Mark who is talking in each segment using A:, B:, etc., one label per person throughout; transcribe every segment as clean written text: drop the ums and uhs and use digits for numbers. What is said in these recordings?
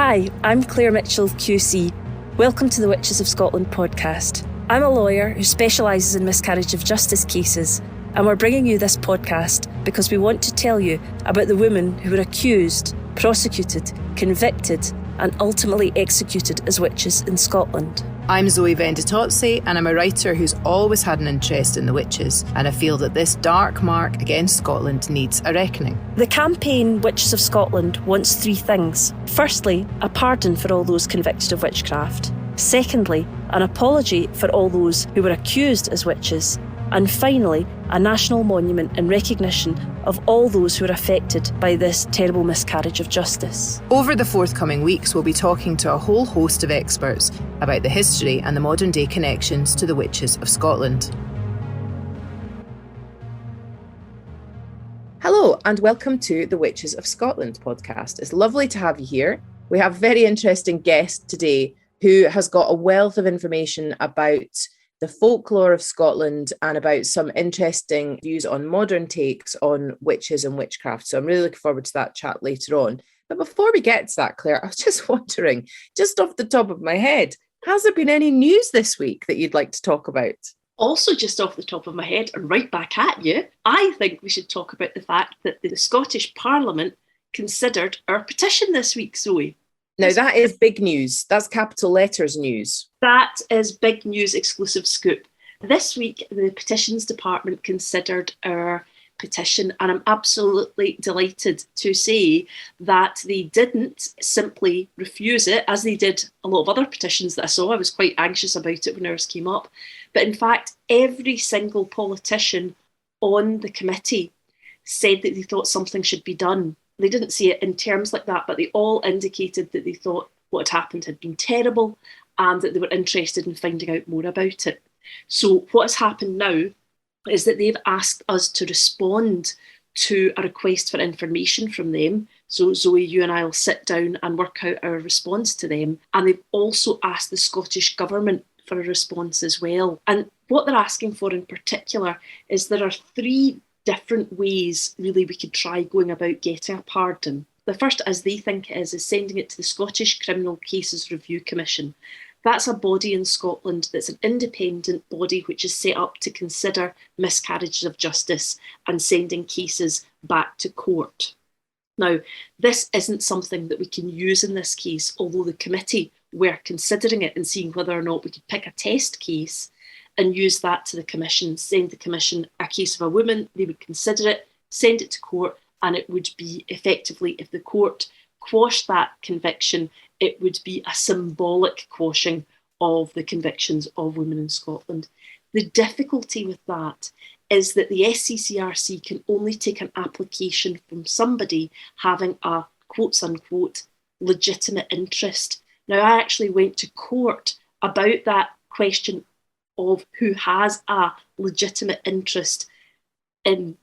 A: Hi, I'm Claire Mitchell, QC. Welcome to the Witches of Scotland podcast. I'm a lawyer who specialises in miscarriage of justice cases, and we're bringing you this podcast because we want to tell you about the women who were accused, prosecuted, convicted, and ultimately executed as witches in Scotland.
B: I'm Zoe Venditozzi, and I'm a writer who's always had an interest in the witches, and I feel that this dark mark against Scotland needs a reckoning.
A: The campaign Witches of Scotland wants three things. Firstly, a pardon for all those convicted of witchcraft. Secondly, an apology for all those who were accused as witches. And finally, a national monument in recognition of all those who are affected by this terrible miscarriage of justice.
B: Over the forthcoming weeks, we'll be talking to a whole host of experts about the history and the modern day connections to the Witches of Scotland. Hello, and welcome to the Witches of Scotland podcast. It's lovely to have you here. We have a very interesting guest today who has got a wealth of information about the folklore of Scotland and about some interesting views on modern takes on witches and witchcraft. So I'm really looking forward to that chat later on. But before we get to that, Claire, I was just wondering, just off the top of my head, has there been any news this week that you'd like to talk about?
C: Also, just off the top of my head, and right back at you, I think we should talk about the fact that the Scottish Parliament considered our petition this week, Zoe.
B: Now, that is big news. That's capital letters news.
C: That is big news, exclusive scoop. This week, the Petitions Department considered our petition, and I'm absolutely delighted to say that they didn't simply refuse it, as they did a lot of other petitions that I saw. I was quite anxious about it when ours came up. But in fact, every single politician on the committee said that they thought something should be done. They didn't say it in terms like that, but they all indicated that they thought what had happened had been terrible and that they were interested in finding out more about it. So what has happened now is that they've asked us to respond to a request for information from them. So Zoe, you and I will sit down and work out our response to them. And they've also asked the Scottish Government for a response as well. And what they're asking for in particular is there are three different ways really we could try going about getting a pardon. The first, as they think it is sending it to the Scottish Criminal Cases Review Commission. That's a body in Scotland that's an independent body which is set up to consider miscarriages of justice and sending cases back to court. Now, this isn't something that we can use in this case, although the committee were considering it and seeing whether or not we could pick a test case and use that to the commission, send the commission a case of a woman, they would consider it, send it to court, and it would be effectively, if the court quashed that conviction, it would be a symbolic quashing of the convictions of women in Scotland. The difficulty with that is that the SCCRC can only take an application from somebody having a quotes unquote legitimate interest. Now, I actually went to court about that question of who has a legitimate interest in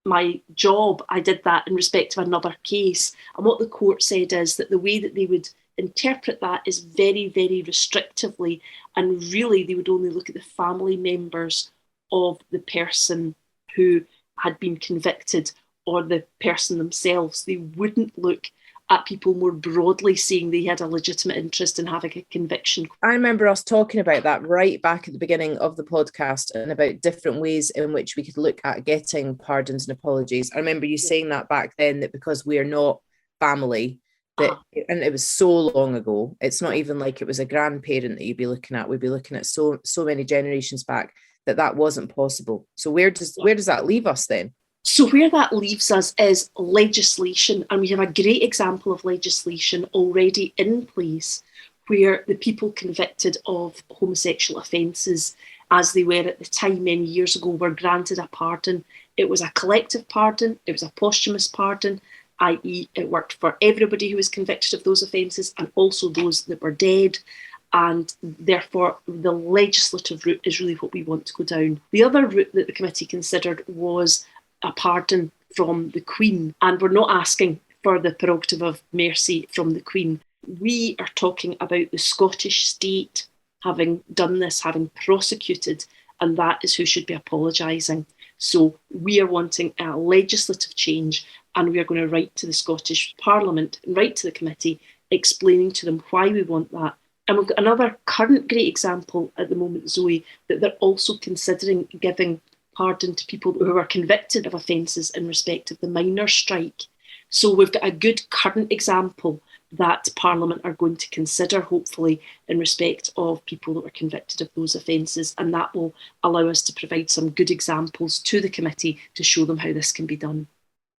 C: my job. I did that in respect of another case. And what the court said is that the way that they would interpret that is very, very restrictively. And really, they would only look at the family members of the person who had been convicted or the person themselves. They wouldn't look at people more broadly saying they had a legitimate interest in having a conviction.
B: I remember us talking about that right back at the beginning of the podcast and about different ways in which we could look at getting pardons and apologies. I remember you saying that back then, that because we are not family, that, and it was so long ago, it's not even like it was a grandparent that you'd be looking at. We'd be looking at so many generations back that wasn't possible. So where does that leave us then?
C: So where that leaves us is legislation, and we have a great example of legislation already in place where the people convicted of homosexual offences, as they were at the time many years ago, were granted a pardon. It was a collective pardon, it was a posthumous pardon, i.e. it worked for everybody who was convicted of those offences and also those that were dead. And therefore, the legislative route is really what we want to go down. The other route that the committee considered was a pardon from the Queen, and we're not asking for the prerogative of mercy from the Queen. We are talking about the Scottish state having done this, having prosecuted, and that is who should be apologising. So we are wanting a legislative change, and we are going to write to the Scottish Parliament and write to the committee explaining to them why we want that. And we've got another current great example at the moment, Zoe, that they're also considering giving pardon to people who are convicted of offences in respect of the miners' strike. So we've got a good current example that Parliament are going to consider, hopefully, in respect of people that were convicted of those offences, and that will allow us to provide some good examples to the committee to show them how this can be done.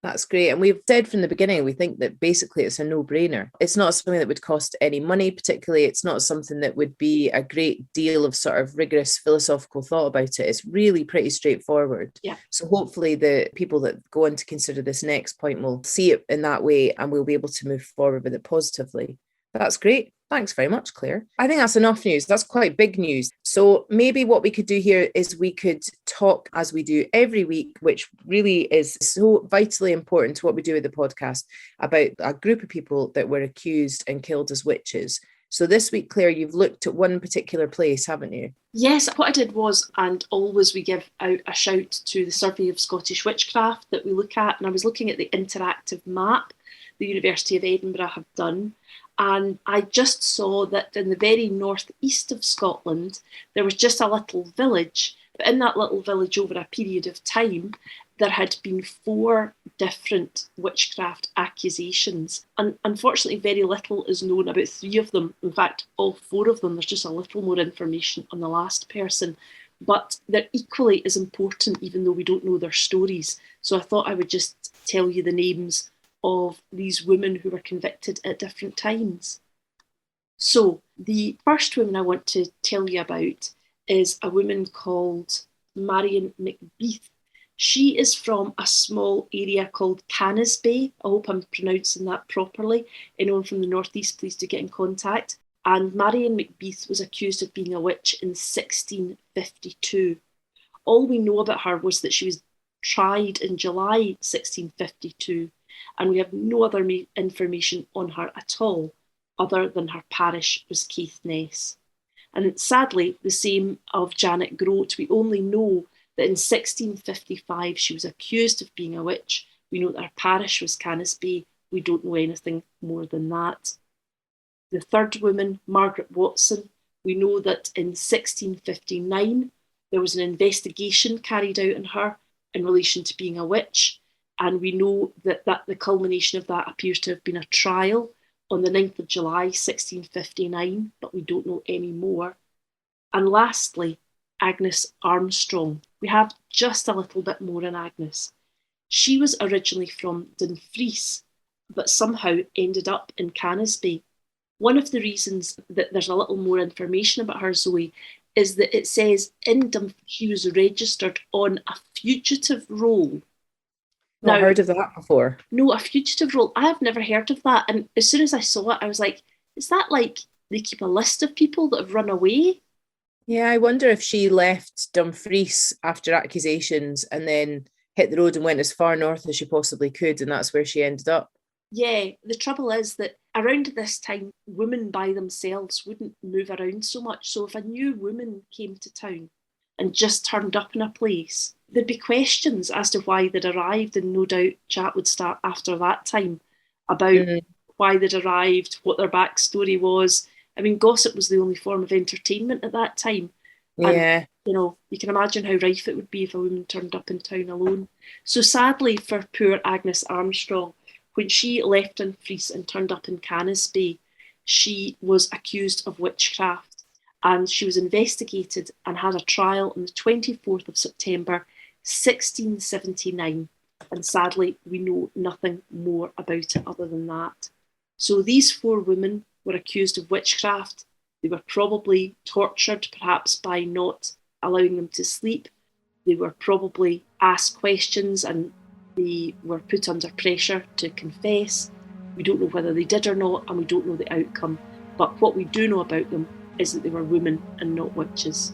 B: That's great. And we've said from the beginning, we think that basically it's a no-brainer. It's not something that would cost any money, particularly. It's not something that would be a great deal of sort of rigorous philosophical thought about it. It's really pretty straightforward.
C: Yeah.
B: So hopefully the people that go on to consider this next point will see it in that way, and we'll be able to move forward with it positively. That's great. Thanks very much, Claire. I think that's enough news. That's quite big news. So maybe what we could do here is we could talk as we do every week, which really is so vitally important to what we do with the podcast, about a group of people that were accused and killed as witches. So this week, Claire, you've looked at one particular place, haven't you?
C: Yes, what I did was, and always we give out a shout to the Survey of Scottish Witchcraft that we look at, and I was looking at the interactive map the University of Edinburgh have done. And I just saw that in the very northeast of Scotland, there was just a little village. But in that little village, over a period of time, there had been 4 different witchcraft accusations. And unfortunately, very little is known about 3 of them. In fact, all 4 of them, there's just a little more information on the last person. But they're equally as important, even though we don't know their stories. So I thought I would just tell you the names of these women who were convicted at different times. So the first woman I want to tell you about is a woman called Marion McBeath. She is from a small area called Canisbay. I hope I'm pronouncing that properly. Anyone from the northeast, please do get in contact. And Marion McBeath was accused of being a witch in 1652. All we know about her was that she was tried in July 1652. And we have no other information on her at all, other than her parish was Caithness. And sadly, the same of Janet Grote. We only know that in 1655 she was accused of being a witch. We know that her parish was Canisbay. We don't know anything more than that. The third woman, Margaret Watson, we know that in 1659 there was an investigation carried out on her in relation to being a witch. And we know that the culmination of that appears to have been a trial on the 9th of July, 1659, but we don't know any more. And lastly, Agnes Armstrong. We have just a little bit more on Agnes. She was originally from Dumfries, but somehow ended up in Canisbay. One of the reasons that there's a little more information about her, Zoe, is that it says in Dumfries she was registered on a fugitive roll.
B: Not heard of that before.
C: No, a fugitive roll. I have never heard of that. And as soon as I saw it, I was like, is that like they keep a list of people that have run away?
B: Yeah, I wonder if she left Dumfries after accusations and then hit the road and went as far north as she possibly could, and that's where she ended up.
C: Yeah, the trouble is that around this time, women by themselves wouldn't move around so much. So if a new woman came to town and just turned up in a place, there'd be questions as to why they'd arrived, and no doubt chat would start after that time about why they'd arrived, what their backstory was. I mean, gossip was the only form of entertainment at that time.
B: Yeah.
C: And, you can imagine how rife it would be if a woman turned up in town alone. So sadly for poor Agnes Armstrong, when she left Dumfries and turned up in Canisbay, she was accused of witchcraft, and she was investigated and had a trial on the 24th of September 1679, and sadly we know nothing more about it other than that. So these 4 women were accused of witchcraft. They were probably tortured, perhaps by not allowing them to sleep. They were probably asked questions and they were put under pressure to confess. We don't know whether they did or not, and we don't know the outcome. But what we do know about them is that they were women and not witches.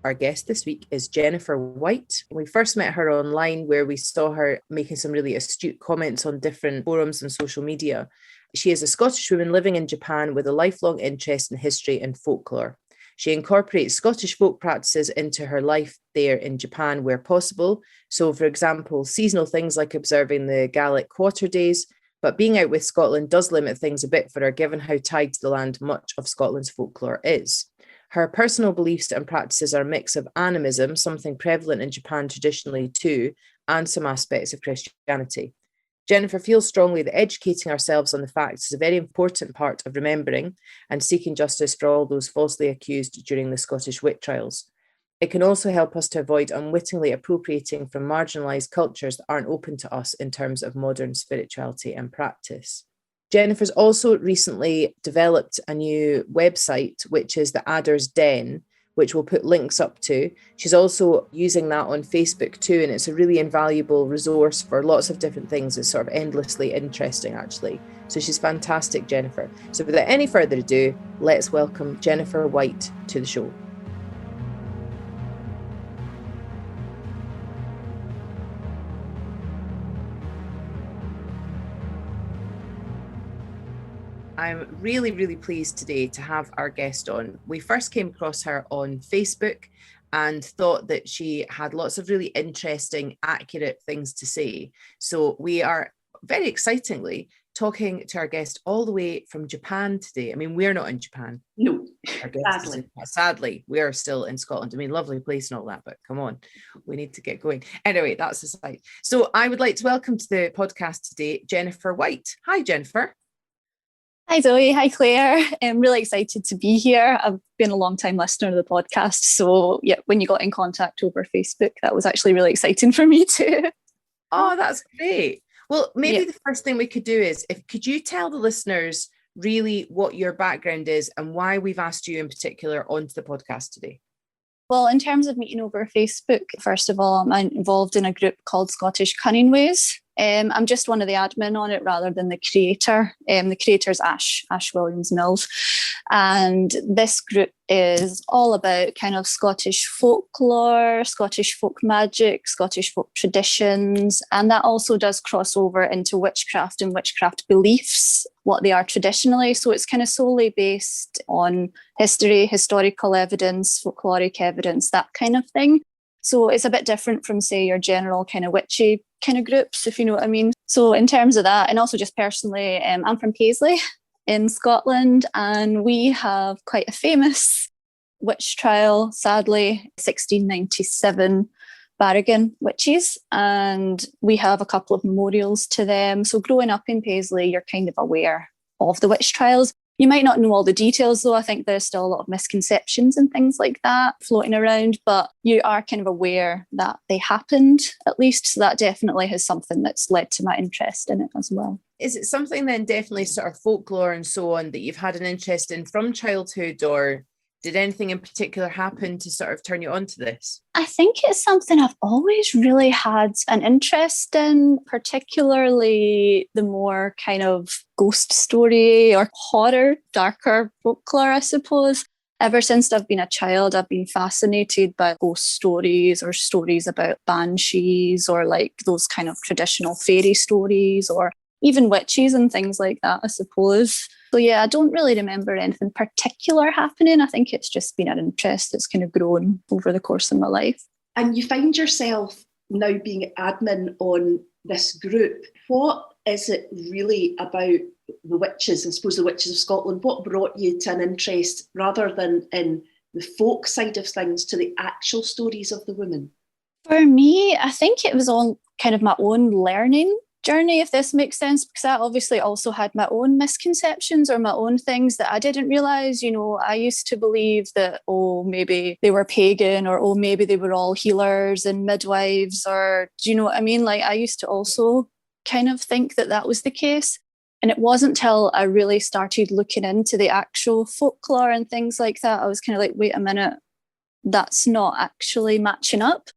B: Our guest this week is Jennifer Wight. We first met her online where we saw her making some really astute comments on different forums and social media. She is a Scottish woman living in Japan with a lifelong interest in history and folklore. She incorporates Scottish folk practices into her life there in Japan where possible. So, for example, seasonal things like observing the Gaelic quarter days, but being out with Scotland does limit things a bit for her, given how tied to the land much of Scotland's folklore is. Her personal beliefs and practices are a mix of animism, something prevalent in Japan traditionally too, and some aspects of Christianity. Jennifer feels strongly that educating ourselves on the facts is a very important part of remembering and seeking justice for all those falsely accused during the Scottish witch trials. It can also help us to avoid unwittingly appropriating from marginalised cultures that aren't open to us in terms of modern spirituality and practice. Jennifer's also recently developed a new website, which is the Adder's Den, which we'll put links up to. She's also using that on Facebook too, and it's a really invaluable resource for lots of different things. It's sort of endlessly interesting, actually. So she's fantastic, Jennifer. So without any further ado, let's welcome Jennifer Wight to the show. I'm really, really pleased today to have our guest on. We first came across her on Facebook and thought that she had lots of really interesting, accurate things to say. So we are very excitingly talking to our guest all the way from Japan today. I mean, we're not in Japan.
C: No,
B: sadly, we are still in Scotland. I mean, lovely place and all that, but come on, we need to get going. Anyway, that's aside. So I would like to welcome to the podcast today, Jennifer Wight. Hi, Jennifer.
D: Hi Zoe, hi Claire. I'm really excited to be here. I've been a long time listener to the podcast. So yeah, when you got in contact over Facebook, that was actually really exciting for me too.
B: Oh, that's great. Well, maybe the first thing we could do is, could you tell the listeners really what your background is and why we've asked you in particular onto the podcast today?
D: Well, in terms of meeting over Facebook, first of all, I'm involved in a group called Scottish Cunning Ways. I'm just one of the admin on it rather than the creator. The creator is Ash Williams-Mills. And this group is all about kind of Scottish folklore, Scottish folk magic, Scottish folk traditions. And that also does cross over into witchcraft and witchcraft beliefs, what they are traditionally. So it's kind of solely based on history, historical evidence, folkloric evidence, that kind of thing. So it's a bit different from, say, your general kind of witchy kind of groups, if you know what I mean. So in terms of that, and also just personally, I'm from Paisley in Scotland, and we have quite a famous witch trial, sadly, 1697 Barragan witches, and we have a couple of memorials to them. So growing up in Paisley, you're kind of aware of the witch trials. You might not know all the details, though. I think there's still a lot of misconceptions and things like that floating around, but you are kind of aware that they happened, at least. So that definitely is something that's led to my interest in it as well.
B: Is it something then definitely sort of folklore and so on that you've had an interest in from childhood, or did anything in particular happen to sort of turn you on to this?
D: I think it's something I've always really had an interest in, particularly the more kind of ghost story or horror, darker folklore, I suppose. Ever since I've been a child, I've been fascinated by ghost stories or stories about banshees or like those kind of traditional fairy stories or even witches and things like that, I suppose. So yeah, I don't really remember anything particular happening. I think it's just been an interest that's kind of grown over the course of my life.
C: And you find yourself now being admin on this group. What is it really about the witches, I suppose the Witches of Scotland? What brought you to an interest, rather than in the folk side of things, to the actual stories of the women?
D: For me, I think it was on kind of my own learning journey, if this makes sense, because I obviously also had my own misconceptions or my own things that I didn't realise. You know, I used to believe that, oh, maybe they were pagan, or oh, maybe they were all healers and midwives, or do you know what I mean? Like, I used to also kind of think that that was the case. And it wasn't till I really started looking into the actual folklore and things like that, I was kind of like, wait a minute, that's not actually matching up.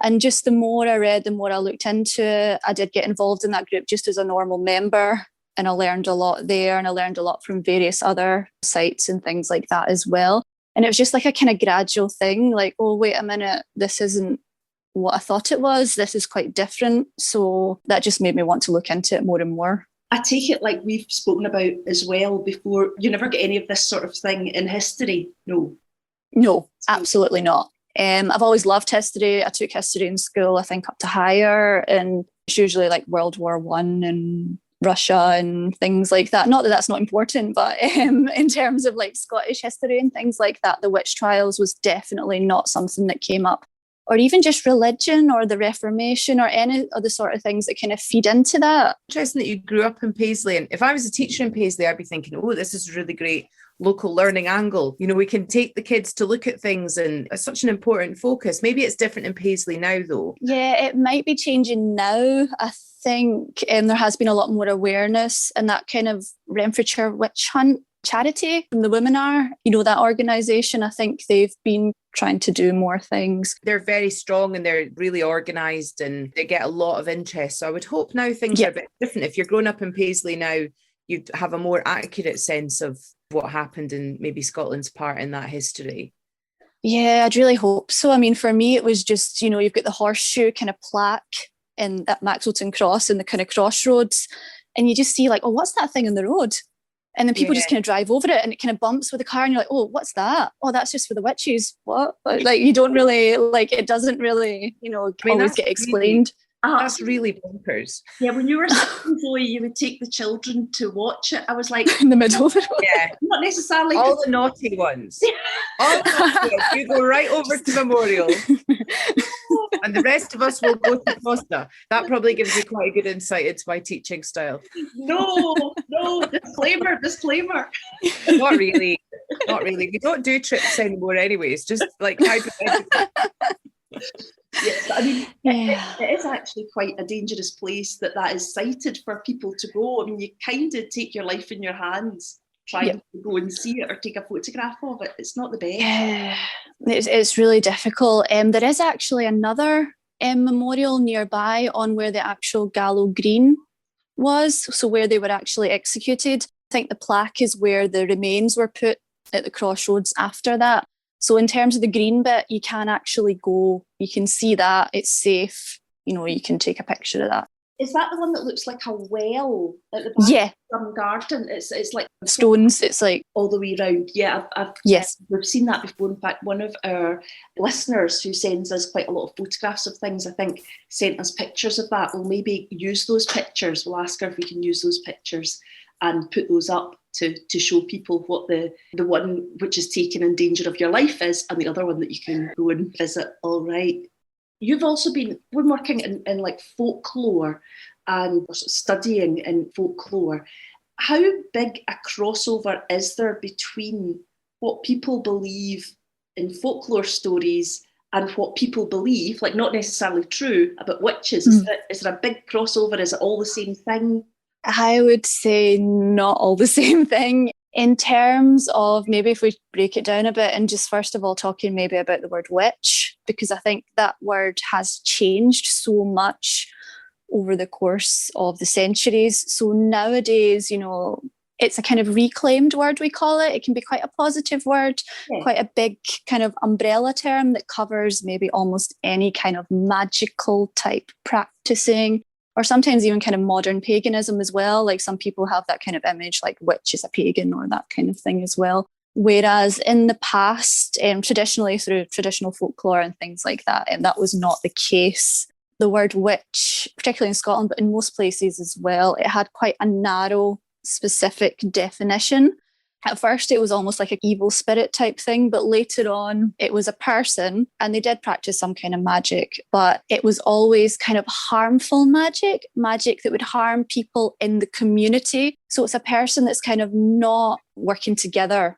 D: And just the more I read, the more I looked into it. I did get involved in that group just as a normal member, and I learned a lot there, and I learned a lot from various other sites and things like that as well. And it was just like a kind of gradual thing, like, oh, wait a minute, this isn't what I thought it was. This is quite different. So that just made me want to look into it more and more.
C: I take it, like we've spoken about as well before, you never get any of this sort of thing in history?
D: No, absolutely not. I've always loved history. I took history in school, I think up to higher, and it's usually like World War One and Russia and things like that. Not that that's not important, but in terms of like Scottish history and things like that, the witch trials was definitely not something that came up. Or even just religion or the Reformation or any of the sort of things that kind of feed into that.
B: Interesting that you grew up in Paisley. And if I was a teacher in Paisley, I'd be thinking, oh, this is a really great local learning angle. You know, we can take the kids to look at things, and it's such an important focus. Maybe it's different in Paisley now, though.
D: Yeah, it might be changing now. I think there has been a lot more awareness, and that kind of Renfrewshire Witch Hunt charity from the Women Are, you know, that organisation, I think they've been trying to do more things.
B: They're very strong and they're really organised and they get a lot of interest. So I would hope now things are a bit different. If you're growing up in Paisley now, you'd have a more accurate sense of what happened and maybe Scotland's part in that history.
D: Yeah, I'd really hope so. I mean, for me, it was just, you know, you've got the horseshoe kind of plaque in at Maxwellton Cross and the kind of crossroads, and you just see like, oh, what's that thing in the road? And then people just kind of drive over it and it kind of bumps with the car and you're like, oh, what's that? Oh, that's just for the witches. What? Like, you don't really, like, it doesn't really, you know, always get explained.
B: That's really bonkers.
C: Yeah, when you were saying, Zoe, you would take the children to watch it. I was like,
D: in the middle of it.
B: Yeah.
C: Not necessarily.
B: All the naughty ones. All the naughty ones. You go right over to Memorial. And the rest of us will go to Costa. That probably gives you quite a good insight into my teaching style.
C: No, disclaimer.
B: Not really. We don't do trips anymore anyway. It's just like hypothetical.
C: Yes, I mean, it is actually quite a dangerous place that is cited for people to go. I mean, you kind of take your life in your hands trying to go and see it or take a photograph of it. It's not the best.
D: Yeah, it's really difficult. There is actually another memorial nearby on where the actual Gallow Green was, so where they were actually executed. I think the plaque is where the remains were put at the crossroads after that. So in terms of the green bit, you can actually go, you can see that, it's safe, you know, you can take a picture of that.
C: Is that the one that looks like a well at the back of some garden? It's like
D: stones, it's like
C: all the way around. Yeah, we've seen that before. In fact, one of our listeners who sends us quite a lot of photographs of things, I think, sent us pictures of that. We'll maybe use those pictures. We'll ask her if we can use those pictures and put those up to show people what the one which is taken in danger of your life is, and the other one that you can go and visit. All right. You've also been working in like folklore and studying in folklore. How big a crossover is there between what people believe in folklore stories and what people believe, like not necessarily true, about witches? Is there a big crossover? Is it all the same thing?
D: I would say not all the same thing. In terms of, maybe if we break it down a bit and just first of all talking maybe about the word witch, because I think that word has changed so much over the course of the centuries. So nowadays, you know, it's a kind of reclaimed word, we call it. It can be quite a positive word, quite a big kind of umbrella term that covers maybe almost any kind of magical type practicing, or sometimes even kind of modern paganism as well. Like some people have that kind of image, like witch is a pagan or that kind of thing as well. Whereas in the past, traditionally through traditional folklore and things like that, that was not the case. The word witch, particularly in Scotland, but in most places as well, it had quite a narrow, specific definition. At first, it was almost like an evil spirit type thing, but later on, it was a person and they did practice some kind of magic, but it was always kind of harmful magic that would harm people in the community. So it's a person that's kind of not working together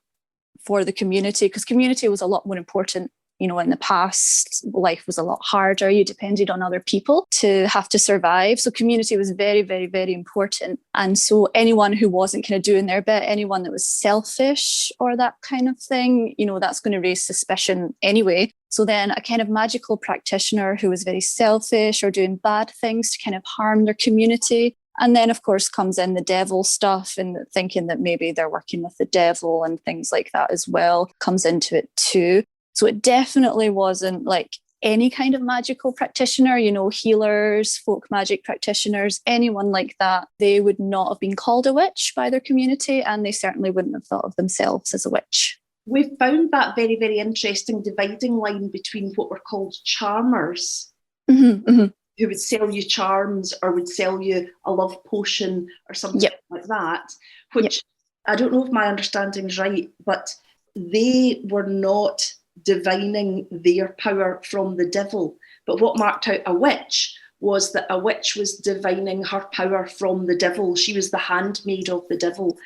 D: for the community, because community was a lot more important. You know, in the past, life was a lot harder. You depended on other people to have to survive. So community was very, very, very important. And so anyone who wasn't kind of doing their bit, anyone that was selfish or that kind of thing, you know, that's going to raise suspicion anyway. So then a kind of magical practitioner who was very selfish or doing bad things to kind of harm their community, And then, of course, comes in the devil stuff and thinking that maybe they're working with the devil and things like that as well comes into it too. So it definitely wasn't like any kind of magical practitioner, healers, folk magic practitioners, anyone like that. They would not have been called a witch by their community, and they certainly wouldn't have thought of themselves as a witch.
C: We've found that very, very interesting dividing line between what were called charmers, who would sell you charms or would sell you a love potion or something like that, which I don't know if my understanding is right, but they were not divining their power from the devil. But what marked out a witch was that a witch was divining her power from the devil. She was the handmaid of the devil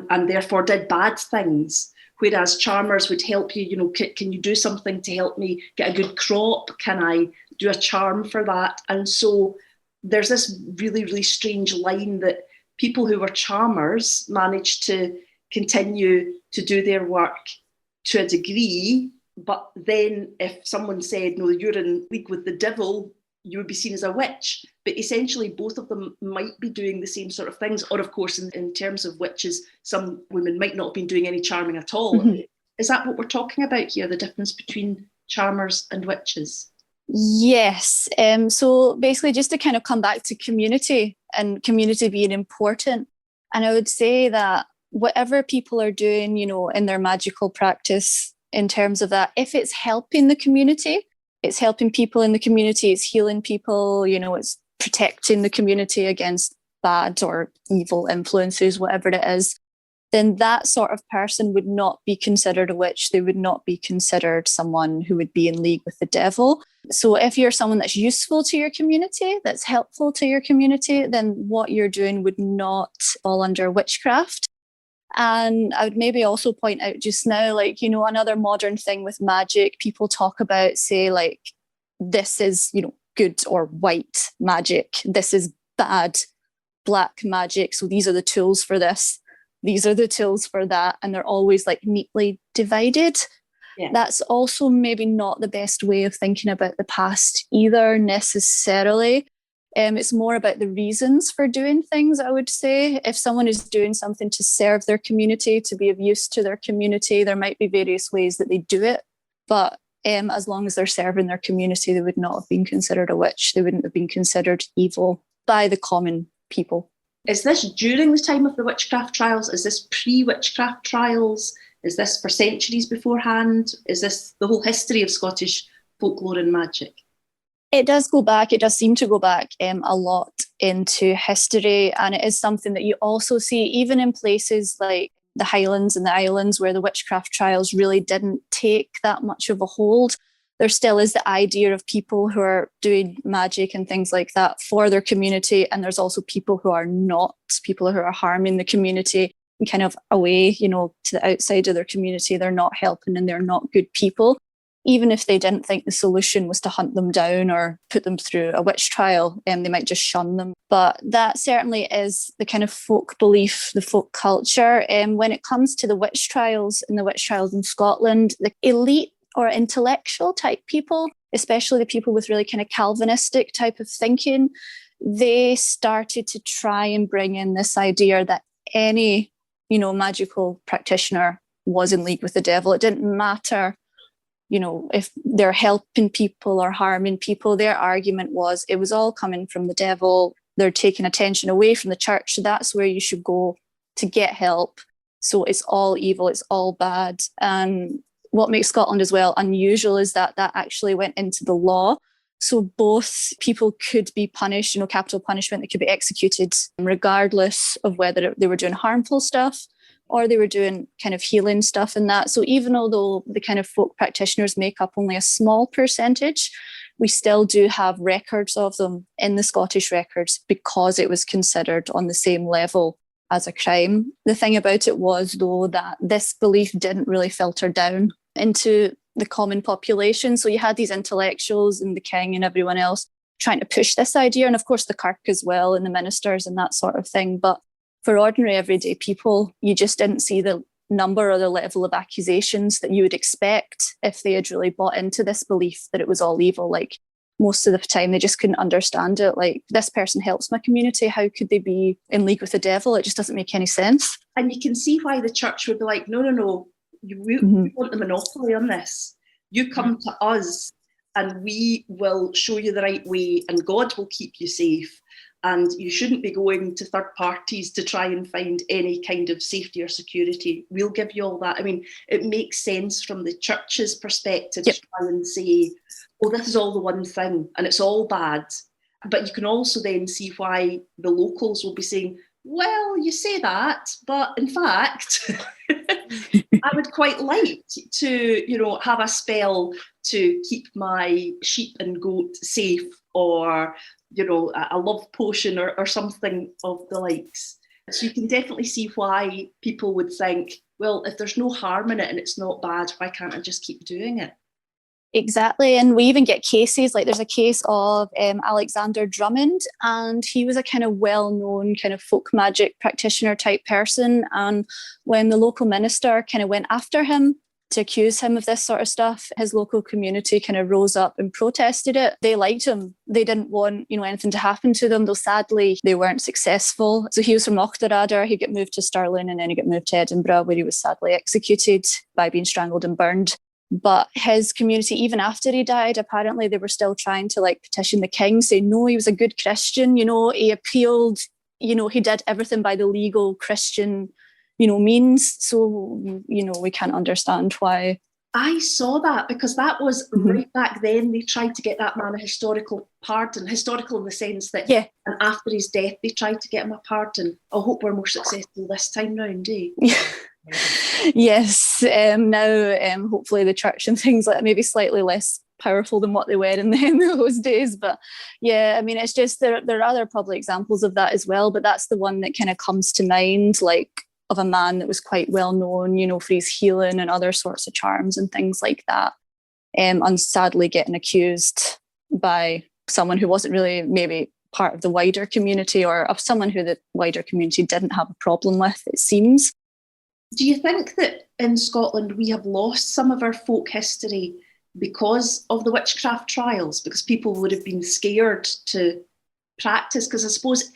C: and therefore did bad things. Whereas charmers would help you, can you do something to help me get a good crop? Can I do a charm for that? And so there's this really, really strange line that people who were charmers managed to continue to do their work to a degree. But then if someone said, no, you're in league with the devil, you would be seen as a witch. But essentially, both of them might be doing the same sort of things. Or, of course, in terms of witches, some women might not have been doing any charming at all. Is that what we're talking about here, the difference between charmers and witches?
D: Yes. So basically, just to kind of come back to community and community being important. And I would say that whatever people are doing, in their magical practice, in terms of that, if it's helping the community, it's helping people in the community, it's healing people, it's protecting the community against bad or evil influences, whatever it is, then that sort of person would not be considered a witch. They would not be considered someone who would be in league with the devil. So if you're someone that's useful to your community, that's helpful to your community, then what you're doing would not fall under witchcraft. And I would maybe also point out just now, another modern thing with magic, people talk about, say, this is, good or white magic. This is bad, black magic. So these are the tools for this. These are the tools for that. And they're always neatly divided. Yeah. That's also maybe not the best way of thinking about the past either necessarily. It's more about the reasons for doing things, I would say. If someone is doing something to serve their community, to be of use to their community, there might be various ways that they do it. But as long as they're serving their community, they would not have been considered a witch. They wouldn't have been considered evil by the common people.
C: Is this during the time of the witchcraft trials? Is this pre-witchcraft trials? Is this for centuries beforehand? Is this the whole history of Scottish folklore and magic?
D: It does go back. It does seem to go back a lot into history. And it is something that you also see even in places like the Highlands and the Islands where the witchcraft trials really didn't take that much of a hold. There still is the idea of people who are doing magic and things like that for their community. And there's also people who are not, people who are harming the community and kind of away, to the outside of their community. They're not helping and they're not good people. Even if they didn't think the solution was to hunt them down or put them through a witch trial, they might just shun them. But that certainly is the kind of folk belief, the folk culture. When it comes to the witch trials and the witch trials in Scotland, the elite or intellectual type people, especially the people with really kind of Calvinistic type of thinking, they started to try and bring in this idea that any, magical practitioner was in league with the devil. It didn't matter if they're helping people or harming people. Their argument was it was all coming from the devil. They're taking attention away from the church. So that's where you should go to get help. So it's all evil. It's all bad. And what makes Scotland as well unusual is that actually went into the law. So both people could be punished, capital punishment. They could be executed regardless of whether they were doing harmful stuff or they were doing kind of healing stuff and that. So even although the kind of folk practitioners make up only a small percentage, we still do have records of them in the Scottish records because it was considered on the same level as a crime. The thing about it was, though, that this belief didn't really filter down into the common population. So you had these intellectuals and the king and everyone else trying to push this idea, and of course the Kirk as well and the ministers and that sort of thing. But for ordinary everyday people, you just didn't see the number or the level of accusations that you would expect if they had really bought into this belief that it was all evil. most of the time they just couldn't understand it. Like, this person helps my community, how could they be in league with the devil? It just doesn't make any sense.
C: And you can see why the church would be like, no, we want the monopoly on this. You come to us and we will show you the right way, and God will keep you safe. And you shouldn't be going to third parties to try and find any kind of safety or security. We'll give you all that. I mean, it makes sense from the church's perspective to try and say, oh, this is all the one thing and it's all bad. But you can also then see why the locals will be saying, well, you say that, but in fact, I would quite like to, have a spell to keep my sheep and goat safe, or a love potion or something of the likes. So you can definitely see why people would think, well, if there's no harm in it and it's not bad, why can't I just keep doing it?
D: Exactly. And we even get cases, like there's a case of Alexander Drummond, and he was a kind of well-known kind of folk magic practitioner type person. And when the local minister kind of went after him to accuse him of this sort of stuff, his local community kind of rose up and protested it. They liked him. They didn't want, anything to happen to them, though sadly they weren't successful. So he was from Auchterarder. He got moved to Stirling, and then he got moved to Edinburgh, where he was sadly executed by being strangled and burned. But his community, even after he died, apparently they were still trying to petition the king, saying, no, he was a good Christian, he appealed, he did everything by the legal Christian means. So, we can't understand why.
C: I saw that, because that was right back then. They tried to get that man a historical pardon, historical in the sense that, and after his death, they tried to get him a pardon. I hope we're more successful this time round, eh?
D: Yes. Now, hopefully the church and things like that may be slightly less powerful than what they were in those days. But yeah, I mean, it's just there are other probably examples of that as well. But that's the one that kind of comes to mind, of a man that was quite well known, for his healing and other sorts of charms and things like that. And sadly getting accused by someone who wasn't really maybe part of the wider community, or of someone who the wider community didn't have a problem with, it seems.
C: Do you think that in Scotland we have lost some of our folk history because of the witchcraft trials? Because people would have been scared to practice? Because I suppose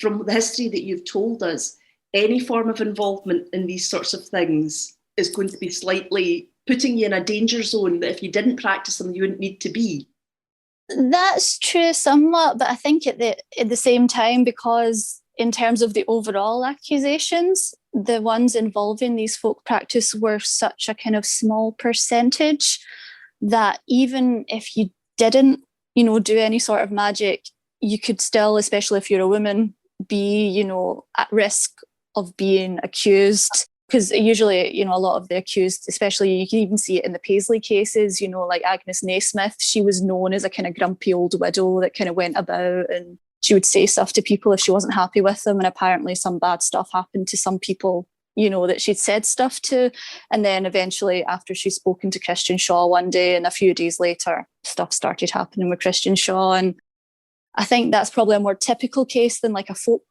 C: from the history that you've told us, any form of involvement in these sorts of things is going to be slightly putting you in a danger zone that if you didn't practice them, you wouldn't need to be.
D: That's true somewhat, but I think at the same time, because in terms of the overall accusations, the ones involving these folk practice were such a kind of small percentage that even if you didn't, do any sort of magic, you could still, especially if you're a woman, be, at risk of being accused. Because usually, a lot of the accused, especially you can even see it in the Paisley cases, like Agnes Naismith, she was known as a kind of grumpy old widow that kind of went about and she would say stuff to people if she wasn't happy with them. And apparently some bad stuff happened to some people, that she'd said stuff to. And then eventually, after she'd spoken to Christian Shaw one day, and a few days later, stuff started happening with Christian Shaw. And I think that's probably a more typical case than a folk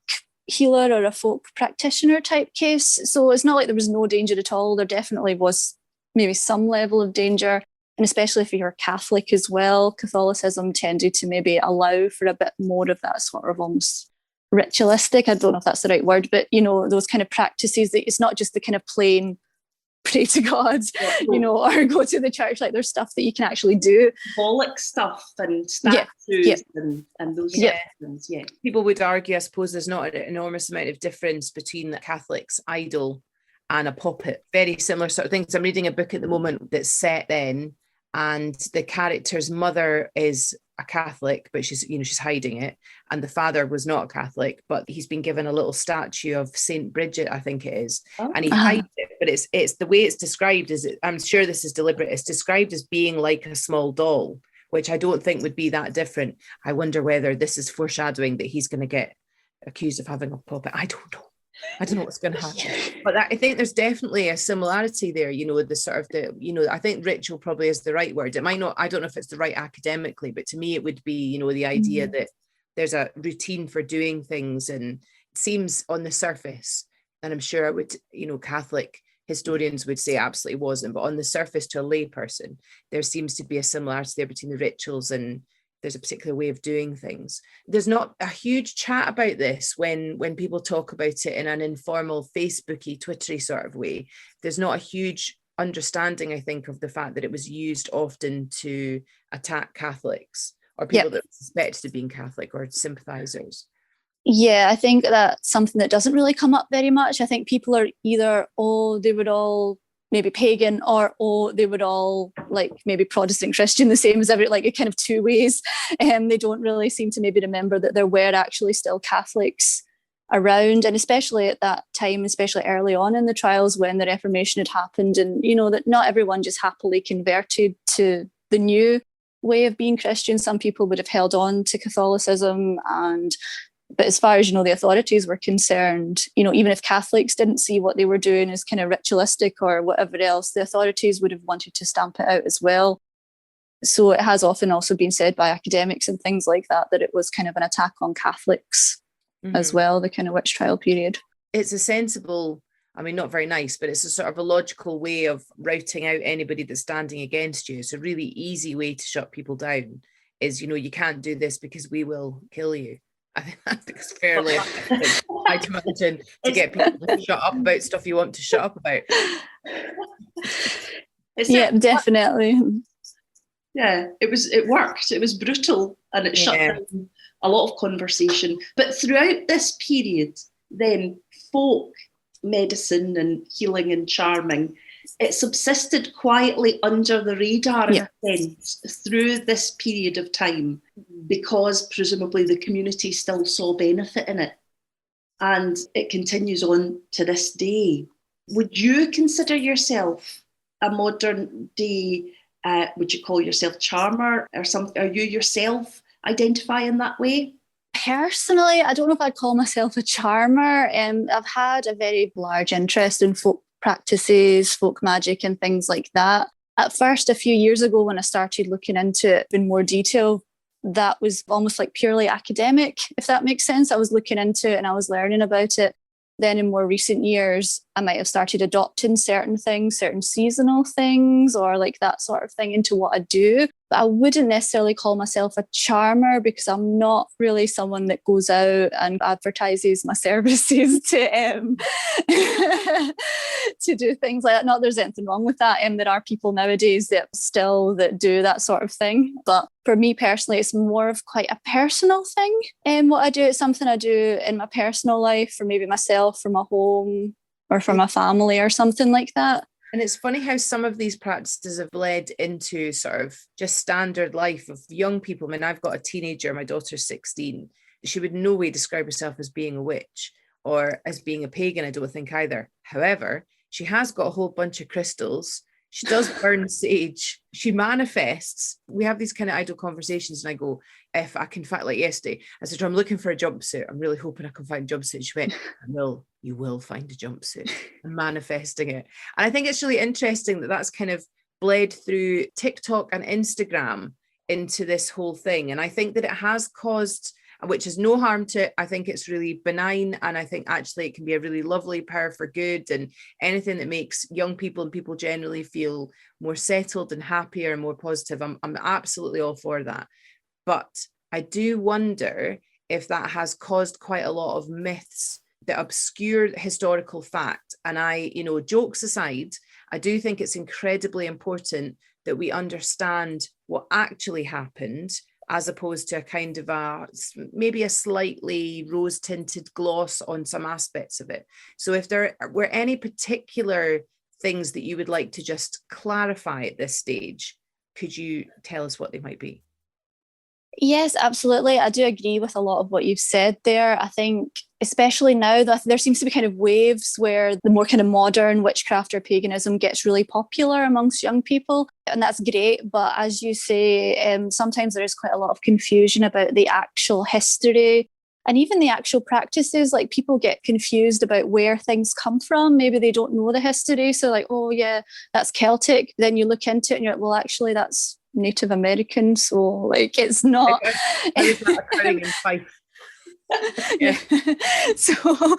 D: healer or a folk practitioner type case. So it's not like there was no danger at all. There definitely was maybe some level of danger. And especially if you're Catholic as well, Catholicism tended to maybe allow for a bit more of that sort of almost ritualistic, I don't know if that's the right word, but, those kind of practices that it's not just the kind of plain pray to God, or go to the church. There's stuff that you can actually do.
C: Symbolic stuff and statues and those things. Yeah.
B: People would argue, I suppose, there's not an enormous amount of difference between the Catholic's idol and a puppet. Very similar sort of things. I'm reading a book at the moment that's set then, and the character's mother is a Catholic, but she's hiding it. And the father was not a Catholic, but he's been given a little statue of Saint Bridget, I think it is. Oh. And he hides it, but it's the way it's described is, I'm sure this is deliberate, it's described as being like a small doll, which I don't think would be that different. I wonder whether this is foreshadowing that he's going to get accused of having a puppet. I don't know what's going to happen. But I think there's definitely a similarity there, the sort of I think ritual probably is the right word. It might not, I don't know if it's the right academically, but to me it would be, the idea that there's a routine for doing things, and it seems on the surface, and I'm sure I would, Catholic historians would say absolutely wasn't, but on the surface to a lay person, there seems to be a similarity there between the rituals and there's a particular way of doing things. There's not a huge chat about this when people talk about it in an informal, Facebooky, Twittery sort of way. There's not a huge understanding, I think, of the fact that it was used often to attack Catholics or people that were suspected of being Catholic or sympathisers.
D: Yeah, I think that's something that doesn't really come up very much. I think people are either, they would all maybe pagan, or they would all like maybe Protestant Christian, the same as every, like a kind of two ways. They don't really seem to maybe remember that there were actually still Catholics around, and especially at that time, especially early on in the trials when the Reformation had happened, and that not everyone just happily converted to the new way of being Christian. Some people would have held on to Catholicism, but as far as the authorities were concerned, even if Catholics didn't see what they were doing as kind of ritualistic or whatever else, the authorities would have wanted to stamp it out as well. So it has often also been said by academics and things like that it was kind of an attack on Catholics as well, the kind of witch trial period.
B: It's a sensible, not very nice, but it's a sort of a logical way of routing out anybody that's standing against you. It's a really easy way to shut people down is, you can't do this because we will kill you. I think it's fairly effective, I'd imagine, to get people to shut up about stuff you want to shut up about.
D: Yeah, definitely.
C: Yeah, it worked. It was brutal and it shut down a lot of conversation. But throughout this period, then folk medicine and healing and charming, it subsisted quietly under the radar in a sense through this period of time, because presumably the community still saw benefit in it. And it continues on to this day. Would you consider yourself a modern day, would you call yourself charmer or something? Are you yourself identify in that way?
D: Personally, I don't know if I'd call myself a charmer. I've had a very large interest in folk practices, folk magic and things like that. At first, a few years ago, when I started looking into it in more detail, that was almost like purely academic, if that makes sense. I was looking into it and I was learning about it. Then in more recent years, I might have started adopting certain things, certain seasonal things, or like that sort of thing into what I do. But I wouldn't necessarily call myself a charmer because I'm not really someone that goes out and advertises my services to to do things like that. Not that there's anything wrong with that. There are people nowadays that do that sort of thing. But for me personally, it's more of quite a personal thing. What I do, it's something I do in my personal life, for maybe myself, for my home, or for my family or something like that.
B: And it's funny how some of these practices have bled into sort of just standard life of young people. I've got a teenager, my daughter's 16. She would in no way describe herself as being a witch or as being a pagan, I don't think either. However, she has got a whole bunch of crystals. She does burn sage. She manifests. We have these kind of idle conversations and I go, if I can find, like yesterday, I said, I'm looking for a jumpsuit. I'm really hoping I can find a jumpsuit. She went, you will find a jumpsuit. I'm manifesting it. And I think it's really interesting that that's kind of bled through TikTok and Instagram into this whole thing. And I think that it has caused, which is no harm to it. I think it's really benign. And I think actually it can be a really lovely power for good, and anything that makes young people and people generally feel more settled and happier and more positive. I'm absolutely all for that. But I do wonder if that has caused quite a lot of myths that obscure historical fact. And jokes aside, I do think it's incredibly important that we understand what actually happened, as opposed to a kind of maybe a slightly rose-tinted gloss on some aspects of it. So if there were any particular things that you would like to just clarify at this stage, could you tell us what they might be?
D: Yes, absolutely. I do agree with a lot of what you've said there. I think especially now that there seems to be kind of waves where the more kind of modern witchcraft or paganism gets really popular amongst young people. And that's great. But as you say, sometimes there is quite a lot of confusion about the actual history and even the actual practices. Like people get confused about where things come from. Maybe they don't know the history. So like, oh yeah, that's Celtic. Then you look into it and you're like, well, actually that's Native American, so like it's not.
B: Yeah.
D: So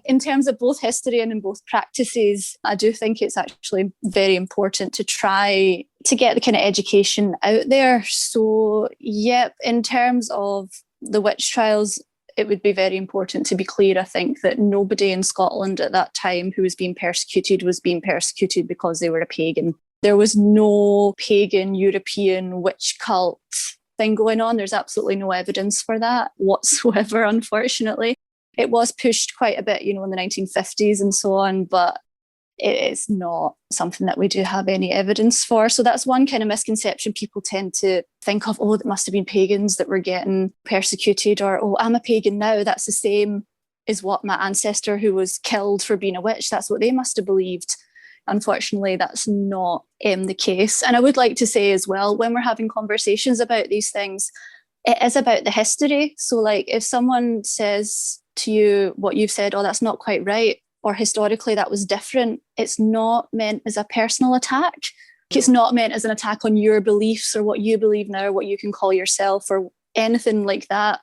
D: in terms of both history and in both practices, I do think it's actually very important to try to get the kind of education out there. So, yep, in terms of the witch trials, it would be very important to be clear, I think, that nobody in Scotland at that time who was being persecuted because they were a pagan. There was no pagan European witch cult thing going on. There's absolutely no evidence for that whatsoever, unfortunately. It was pushed quite a bit, in the 1950s and so on, but it is not something that we do have any evidence for. So that's one kind of misconception people tend to think of. Oh, it must have been pagans that were getting persecuted, or, oh, I'm a pagan now. That's the same as what my ancestor who was killed for being a witch, that's what they must have believed. Unfortunately, that's not the case. And I would like to say as well, when we're having conversations about these things, it is about the history. So like if someone says to you what you've said, oh, that's not quite right, or historically that was different, it's not meant as a personal attack. It's not meant as an attack on your beliefs or what you believe now, or what you can call yourself or anything like that.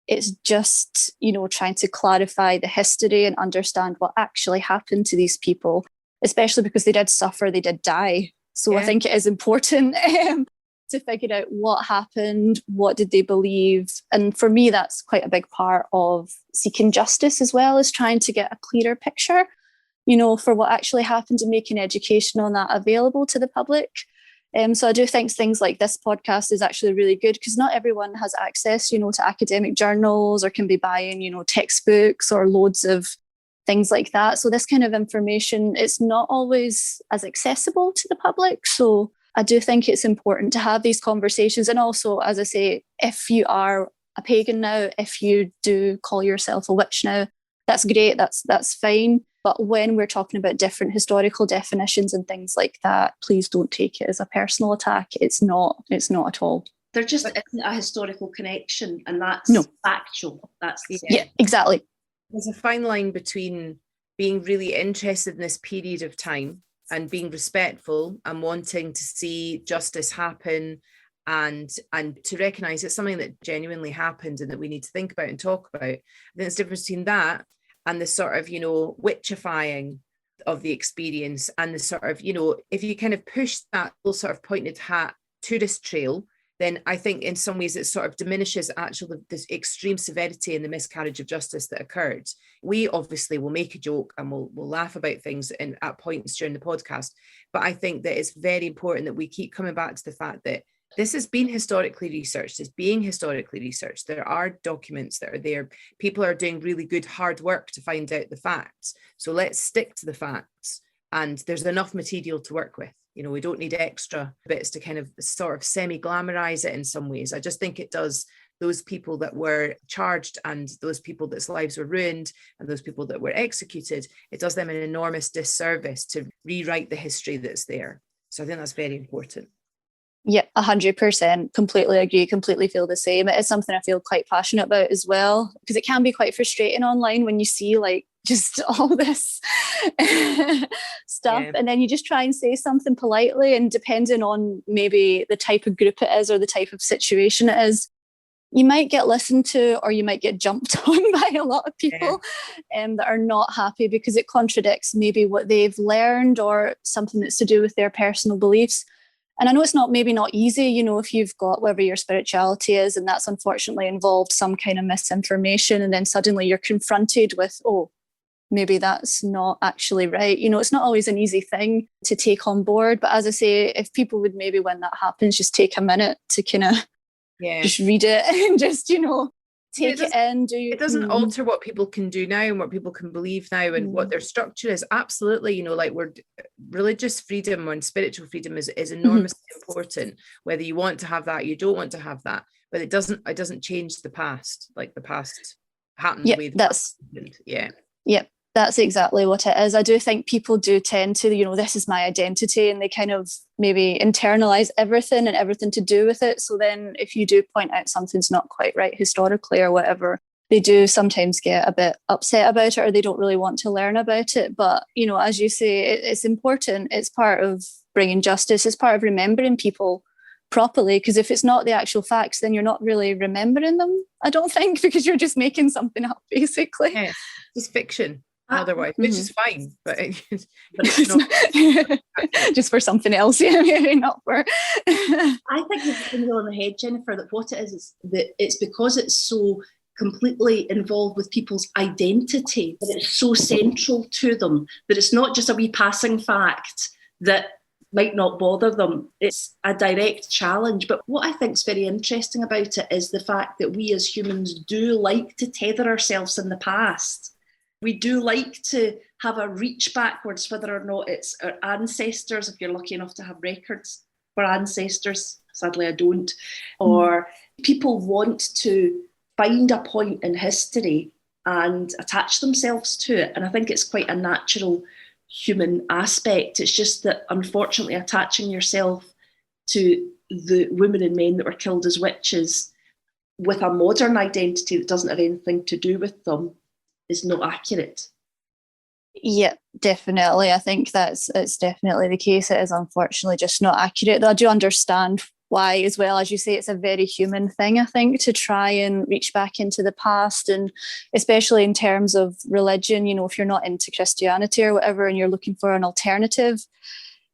D: It's just, trying to clarify the history and understand what actually happened to these people, especially because they did suffer, they did die. So I think it is important to figure out what happened, what did they believe. And for me, that's quite a big part of seeking justice, as well as trying to get a clearer picture, for what actually happened, and making education on that available to the public. So I do think things like this podcast is actually really good, because not everyone has access, to academic journals, or can be buying, textbooks or loads of things like that. So this kind of information, it's not always as accessible to the public. So I do think it's important to have these conversations. And also, as I say, if you are a pagan now, if you do call yourself a witch now, that's great, that's fine. But when we're talking about different historical definitions and things like that, please don't take it as a personal attack. It's not at all.
C: There just isn't a historical connection, and that's factual. That's
D: yeah, exactly.
B: There's a fine line between being really interested in this period of time and being respectful and wanting to see justice happen, and to recognise it's something that genuinely happened and that we need to think about and talk about. I think there's a difference between that and the sort of, witchifying of the experience, and the sort of, if you kind of push that little sort of pointed hat tourist trail, then I think in some ways it sort of diminishes actually this extreme severity and the miscarriage of justice that occurred. We obviously will make a joke and we'll laugh about things at points during the podcast, but I think that it's very important that we keep coming back to the fact that this has been historically researched, it's being historically researched. There are documents that are there. People are doing really good, hard work to find out the facts. So let's stick to the facts. And there's enough material to work with. We don't need extra bits to kind of sort of semi-glamorize it in some ways. I just think it does those people that were charged, and those people that's lives were ruined, and those people that were executed, it does them an enormous disservice to rewrite the history that's there. So I think that's very important.
D: Yeah, 100%. Completely agree. Completely feel the same. It is something I feel quite passionate about as well, because it can be quite frustrating online when you see like just all this stuff, and then you just try and say something politely, and depending on maybe the type of group it is or the type of situation it is, you might get listened to, or you might get jumped on by a lot of people that are not happy because it contradicts maybe what they've learned or something that's to do with their personal beliefs. And I know it's maybe not easy, if you've got whatever your spirituality is, and that's unfortunately involved some kind of misinformation, and then suddenly you're confronted with, oh, maybe that's not actually right. It's not always an easy thing to take on board. But as I say, if people would maybe, when that happens, just take a minute to kind of just read it and just, take it in.
B: It doesn't alter what people can do now and what people can believe now and what their structure is. Absolutely, like religious freedom and spiritual freedom is enormously important, whether you want to have that, you don't want to have that, but it doesn't change the past. Like the past happened the way the past happened.
D: Yep, that's exactly what it is. I do think people do tend to, this is my identity, and they kind of maybe internalize everything and everything to do with it. So then if you do point out something's not quite right historically or whatever, they do sometimes get a bit upset about it, or they don't really want to learn about it. But, as you say, it's important. It's part of bringing justice. It's part of remembering people properly, because if it's not the actual facts, then you're not really remembering them, I don't think, because you're just making something up, basically.
B: Yeah, it's fiction. otherwise, which is fine, but it's
D: not just for something else, maybe not for.
C: I think you've hit the nail on the head, Jennifer, that what it is that it's because it's so completely involved with people's identity, that it's so central to them, that it's not just a wee passing fact that might not bother them. It's a direct challenge. But what I think is very interesting about it is the fact that we as humans do like to tether ourselves in the past. We do like to have a reach backwards, whether or not it's our ancestors, if you're lucky enough to have records for ancestors. Sadly, I don't. Or people want to find a point in history and attach themselves to it. And I think it's quite a natural human aspect. It's just that, unfortunately, attaching yourself to the women and men that were killed as witches with a modern identity that doesn't have anything to do with them is not accurate.
D: Yeah, definitely. I think it's definitely the case. It is unfortunately just not accurate. Though I do understand why, as well. As you say, it's a very human thing, I think, to try and reach back into the past, and especially in terms of religion, if you're not into Christianity or whatever and you're looking for an alternative,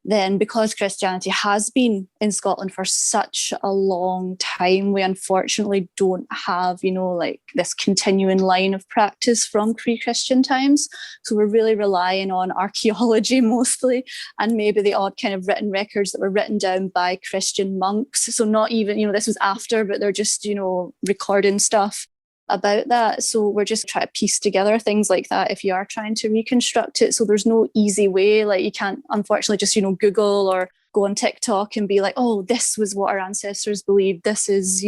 D: then because Christianity has been in Scotland for such a long time, we unfortunately don't have, like this continuing line of practice from pre-Christian times. So we're really relying on archaeology mostly, and maybe the odd kind of written records that were written down by Christian monks. So not even, this was after, but they're just, recording stuff about that. So we're just trying to piece together things like that if you are trying to reconstruct it. So there's no easy way. Like, you can't unfortunately just Google or go on TikTok and be like, oh, this was what our ancestors believed, this is,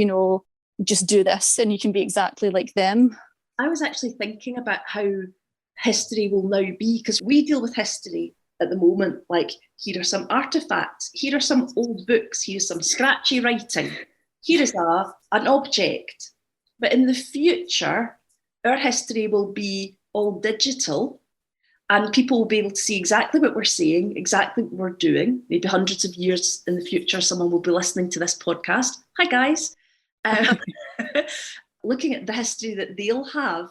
D: just do this and you can be exactly like them.
C: I was actually thinking about how history will now be, because we deal with history at the moment like, here are some artifacts, here are some old books, here's some scratchy writing, here is an object. But in the future, our history will be all digital and people will be able to see exactly what we're saying, exactly what we're doing. Maybe hundreds of years in the future, someone will be listening to this podcast. Hi, guys. Looking at the history that they'll have,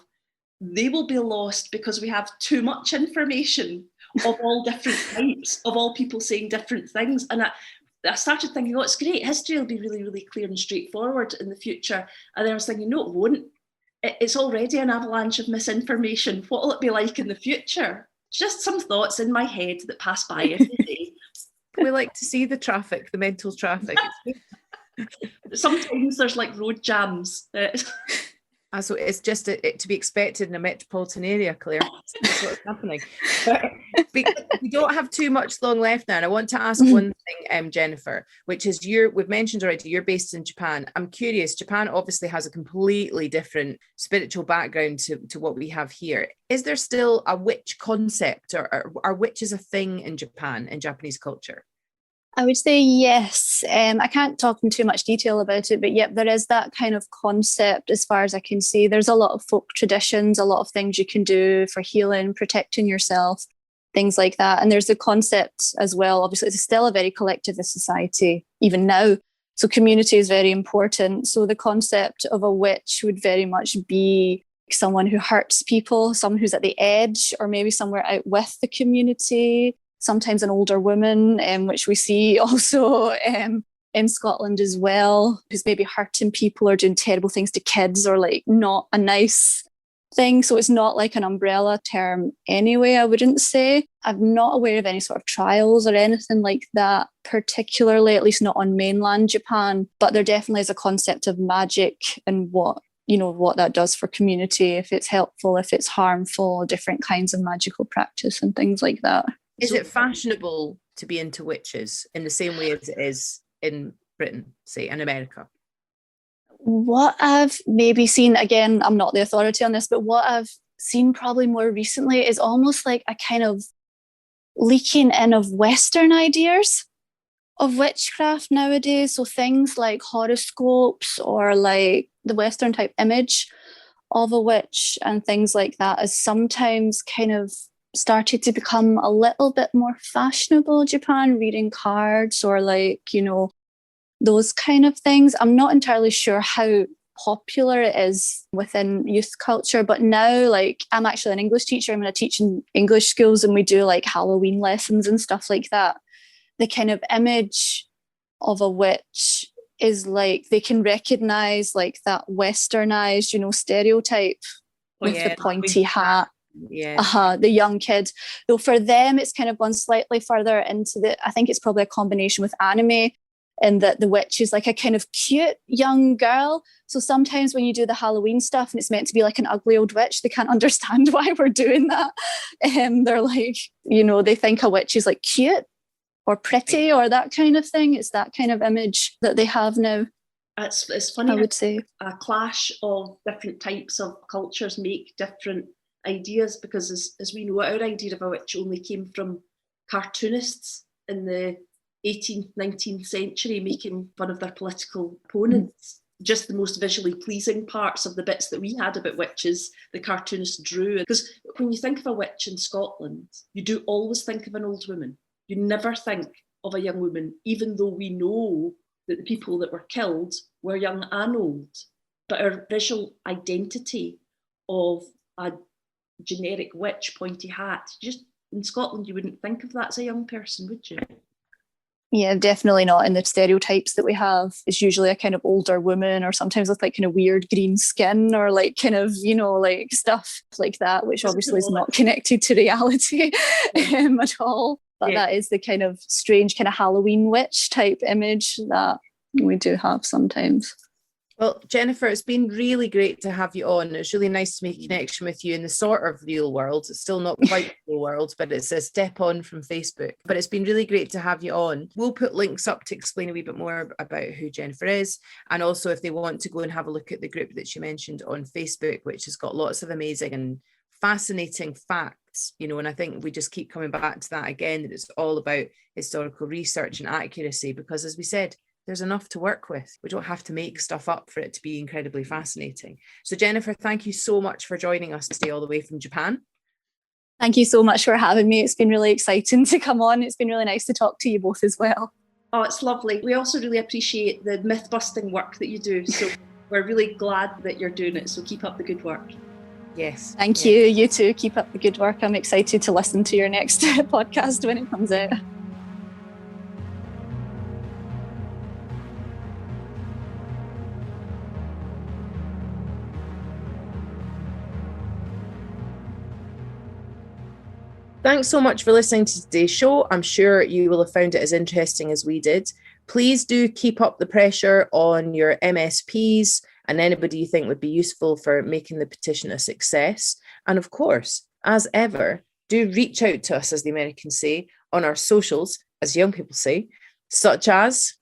C: they will be lost because we have too much information of all different types, of all people saying different things. And I started thinking, it's great, history will be really, really clear and straightforward in the future. And then I was thinking, no, it won't. It's already an avalanche of misinformation. What will it be like in the future? Just some thoughts in my head that pass by every day.
B: We like to see the traffic, the mental traffic.
C: Sometimes there's like road jams.
B: So it's just to be expected in a metropolitan area, Claire. That's what's happening. But we don't have too much long left now. And I want to ask one thing, Jennifer, which is we've mentioned already, you're based in Japan. I'm curious, Japan obviously has a completely different spiritual background to what we have here. Is there still a witch concept, or are witches a thing in Japan, in Japanese culture?
D: I would say yes. I can't talk in too much detail about it, but yep, there is that kind of concept as far as I can see. There's a lot of folk traditions, a lot of things you can do for healing, protecting yourself, things like that. And there's the concept as well. Obviously, it's still a very collectivist society, even now. So community is very important. So the concept of a witch would very much be someone who hurts people, someone who's at the edge, or maybe somewhere out with the community. Sometimes an older woman, which we see also in Scotland as well, who's maybe hurting people or doing terrible things to kids, or like not a nice thing. So it's not like an umbrella term anyway, I wouldn't say. I'm not aware of any sort of trials or anything like that particularly, at least not on mainland Japan. But there definitely is a concept of magic and what that does for community, if it's helpful, if it's harmful, different kinds of magical practice and things like that.
B: Is it fashionable to be into witches in the same way as it is in Britain, say, in America?
D: What I've maybe seen, again, I'm not the authority on this, but what I've seen probably more recently is almost like a kind of leaking in of Western ideas of witchcraft nowadays. So things like horoscopes or like the Western type image of a witch and things like that is sometimes kind of started to become a little bit more fashionable in Japan, reading cards or like, those kind of things. I'm not entirely sure how popular it is within youth culture. But now, like, I'm actually an English teacher. I'm going to teach in English schools, and we do like Halloween lessons and stuff like that. The kind of image of a witch is like they can recognize like that westernized, stereotype with the pointy hat.
B: Yeah.
D: The young kid. Though for them, it's kind of gone slightly further into I think it's probably a combination with anime, in that the witch is like a kind of cute young girl. So sometimes when you do the Halloween stuff and it's meant to be like an ugly old witch, they can't understand why we're doing that. They're like, they think a witch is like cute or pretty or that kind of thing. It's that kind of image that they have now.
C: It's funny,
D: I would say.
C: A clash of different types of cultures make different ideas, because as we know, our idea of a witch only came from cartoonists in the 18th, 19th century making fun of their political opponents. Just the most visually pleasing parts of the bits that we had about witches, the cartoonists drew. Because when you think of a witch in Scotland, you do always think of an old woman. You never think of a young woman, even though we know that the people that were killed were young and old. But our visual identity of a generic witch, pointy hat, just in Scotland, you wouldn't think of that as a young person, would you?
D: Yeah, definitely not. In the stereotypes that we have, it's usually a kind of older woman, or sometimes with like kind of weird green skin, or like kind of, like stuff like that, which obviously is not connected to reality at all. But that is the kind of strange kind of Halloween witch type image that we do have sometimes.
B: Well, Jennifer, it's been really great to have you on. It's really nice to make a connection with you in the sort of real world. It's still not quite the real world, but it's a step on from Facebook. But it's been really great to have you on. We'll put links up to explain a wee bit more about who Jennifer is. And also if they want to go and have a look at the group that she mentioned on Facebook, which has got lots of amazing and fascinating facts, and I think we just keep coming back to that again, that it's all about historical research and accuracy, because as we said, there's enough to work with. We don't have to make stuff up for it to be incredibly fascinating. So Jennifer, thank you so much for joining us today all the way from Japan.
D: Thank you so much for having me. It's been really exciting to come on. It's been really nice to talk to you both as well.
C: Oh, it's lovely. We also really appreciate the myth-busting work that you do. So we're really glad that you're doing it. So keep up the good work.
B: Yes.
D: Thank you. You too. Keep up the good work. I'm excited to listen to your next podcast when it comes out.
B: Thanks so much for listening to today's show. I'm sure you will have found it as interesting as we did. Please do keep up the pressure on your MSPs and anybody you think would be useful for making the petition a success. And of course, as ever, do reach out to us, as the Americans say, on our socials, as young people say, such as,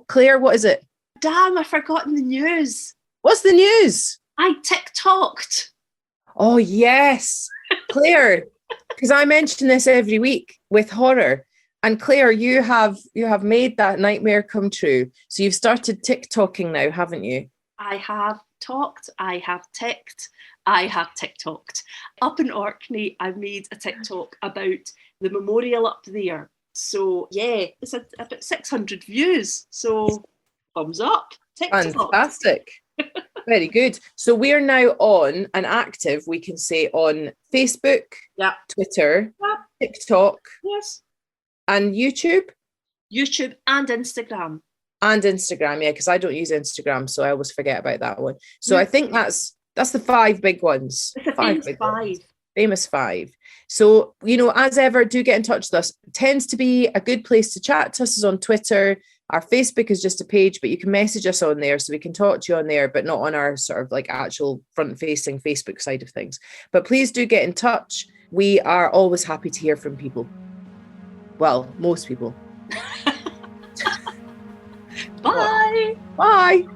B: Claire, what is it?
C: Damn, I've forgotten the news.
B: What's the news?
C: I TikToked.
B: Oh, yes. Claire, because I mention this every week with horror. And Claire, you have made that nightmare come true. So you've started TikToking now, haven't you?
C: I have talked, I have ticked, I have TikToked. Up in Orkney, I've made a TikTok about the memorial up there. So yeah, it's about 600 views. So thumbs up. TikTok.
B: Fantastic. Very good. So we're now on and active, we can say, on Facebook, Twitter, TikTok,
C: yes, and
B: YouTube
C: and Instagram.
B: And Instagram, yeah, because I don't use Instagram, so I always forget about that one. So I think that's the 5 big ones.
C: It's the
B: Famous 5. So, as ever, do get in touch with us. It tends to be a good place to chat to us is on Twitter. Our Facebook is just a page, but you can message us on there, so we can talk to you on there, but not on our sort of like actual front-facing Facebook side of things. But please do get in touch. We are always happy to hear from people. Well, most people.
C: Bye.
B: Bye.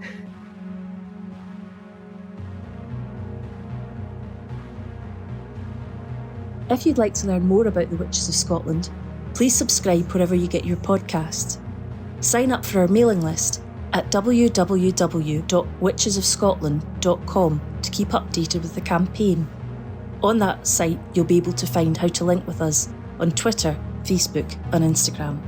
A: If you'd like to learn more about the Witches of Scotland, please subscribe wherever you get your podcasts. Sign up for our mailing list at www.witchesofscotland.com to keep updated with the campaign. On that site, you'll be able to find how to link with us on Twitter, Facebook and Instagram.